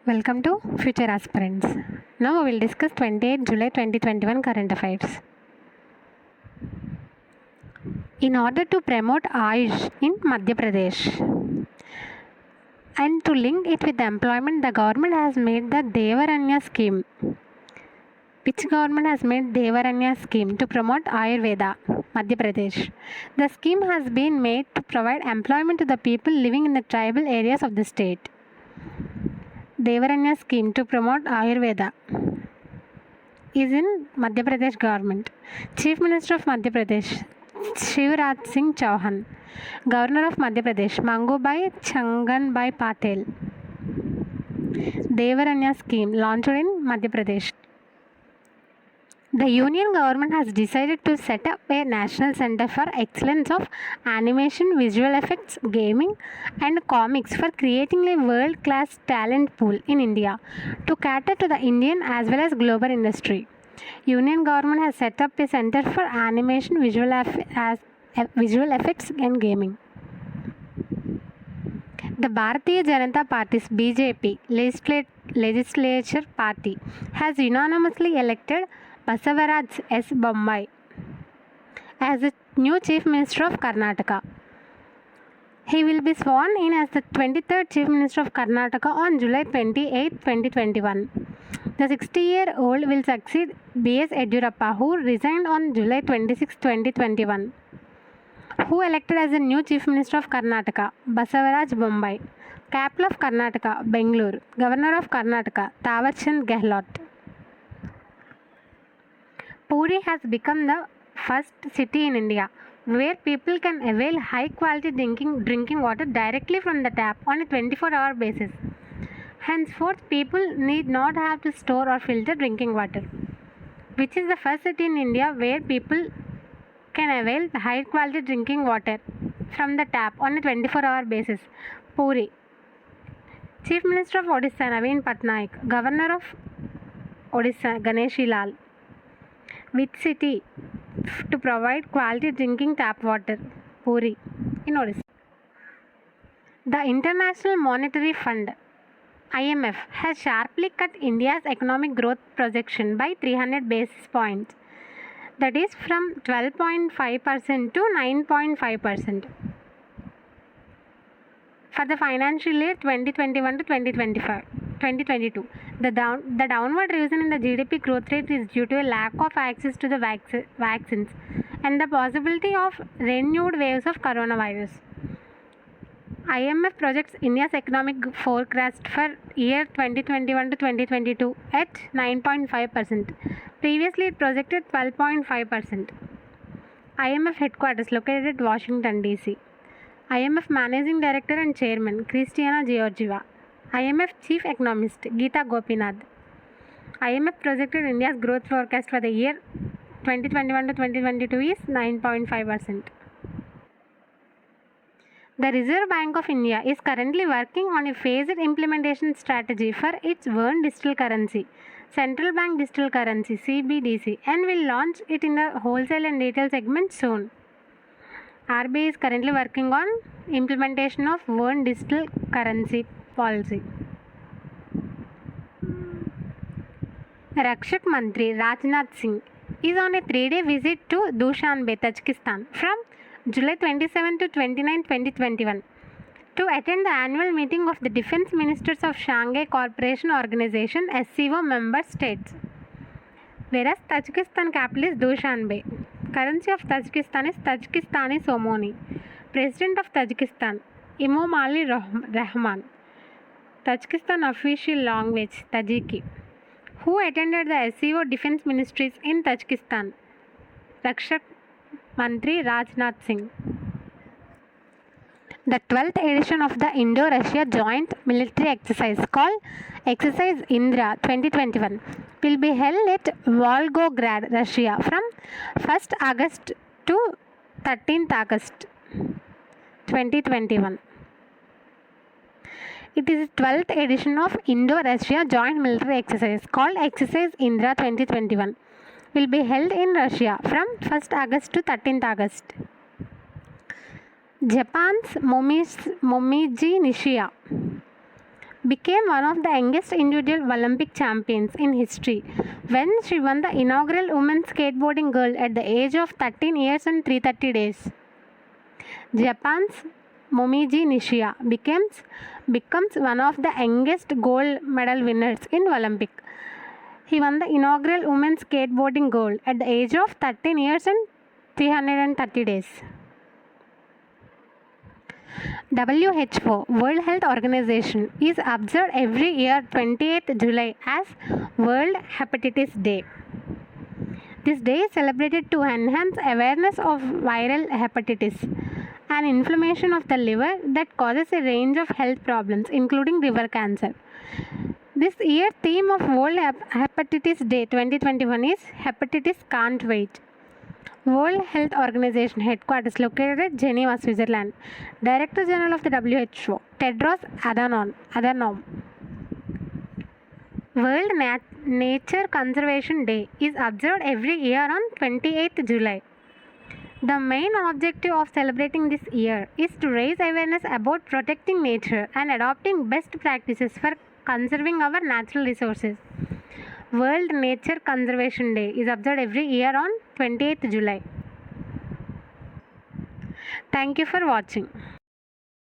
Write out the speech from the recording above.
Welcome to Future Aspirants. Now we will discuss 28 July 2021 current affairs. In order to promote Ayush in Madhya Pradesh and to link it with employment, the government has made the Devaranya scheme. Which government has made Devaranya scheme to promote Ayurveda, Madhya Pradesh? The scheme has been made to provide employment to the people living in the tribal areas of the state. Devaranya scheme to promote Ayurveda is in Madhya Pradesh government. Chief Minister of Madhya Pradesh, Shivraj Singh Chauhan. Governor of Madhya Pradesh, Mangubai Changanbai Patel. Devaranya scheme launched in Madhya Pradesh. The union government has decided to set up a national center for excellence of animation, visual effects, gaming and comics for creating a world-class talent pool in India to cater to the Indian as well as global industry. Union government has set up a center for animation, visual effects and gaming. The Bharatiya Janata Party's BJP legislature party has unanimously elected Basavaraj S. Bommai as the new Chief Minister of Karnataka. He will be sworn in as the 23rd Chief Minister of Karnataka on July 28, 2021. The 60-year-old will succeed B.S. Yediyurappa, who resigned on July 26, 2021. Who elected as the new Chief Minister of Karnataka? Basavaraj Bommai. Capital of Karnataka, Bengaluru. Governor of Karnataka, Thawarchand Gehlot. Puri has become the first city in India where people can avail high quality drinking water directly from the tap on a 24-hour basis. Henceforth, people need not have to store or filter drinking water. Which is the first city in India where people can avail high quality drinking water from the tap on a 24-hour basis? Puri. Chief Minister of Odisha, Naveen Patnaik. Governor of Odisha, Ganeshi Lal. Which city to provide quality drinking tap water? Puri in Odisha. The International Monetary Fund IMF has sharply cut India's economic growth projection by 300 basis points, that is from 12.5% to 9.5% for the financial year 2021 to 2022. The downward revision in the GDP growth rate is due to a lack of access to the vaccines and the possibility of renewed waves of coronavirus. IMF projects India's economic forecast for year 2021 to 2022 at 9.5%. Previously, it projected 12.5%. IMF headquarters located at Washington, D.C. IMF Managing Director and Chairman, Christiana Georgieva. IMF Chief Economist, Geeta Gopinath. IMF projected India's growth forecast for the year 2021 to 2022 is 9.5%. The Reserve Bank of India is currently working on a phased implementation strategy for its One Digital Currency, Central Bank Digital Currency (CBDC), and will launch it in the wholesale and retail segment soon. RBI is currently working on implementation of One Digital Currency policy. Rakshak Mantri Rajnath Singh is on a 3-day visit to Dushanbe, Tajikistan from July 27 to 29, 2021 to attend the annual meeting of the Defense Ministers of Shanghai Cooperation Organization SCO member states. Whereas Tajikistan capital is Dushanbe. Currency of Tajikistan is Tajikistani Somoni. President of Tajikistan, Emomali Rahman. Tajikistan official language, Tajiki. Who attended the SCO Defense Ministries in Tajikistan? Rakshak Mantri Rajnath Singh. The 12th edition of the Indo-Russia Joint Military Exercise called Exercise Indra 2021 will be held at Volgograd, Russia from 1st August to 13th August 2021. It is the 12th edition of Indo-Russia Joint Military Exercise called Exercise Indra 2021 will be held in Russia from 1st August to 13th August. Japan's Momiji Nishida became one of the youngest individual Olympic champions in history when she won the inaugural Women's Skateboarding Girl at the age of 13 years and 330 days. Japan's Momiji Nishida becomes one of the youngest gold medal winners in Olympic. He won the inaugural Women's Skateboarding Gold at the age of 13 years and 330 days. WHO, World Health Organization, is observed every year 28th July as World Hepatitis Day. This day is celebrated to enhance awareness of viral hepatitis, an inflammation of the liver that causes a range of health problems, including liver cancer. This year's theme of World Hepatitis Day 2021 is Hepatitis Can't Wait. World Health Organization headquarters located at Geneva, Switzerland. Director General of the WHO, Tedros Adhanom. World Nature Conservation Day is observed every year on 28th July. The main objective of celebrating this year is to raise awareness about protecting nature and adopting best practices for conserving our natural resources. World Nature Conservation Day is observed every year on 28th July. Thank you for watching.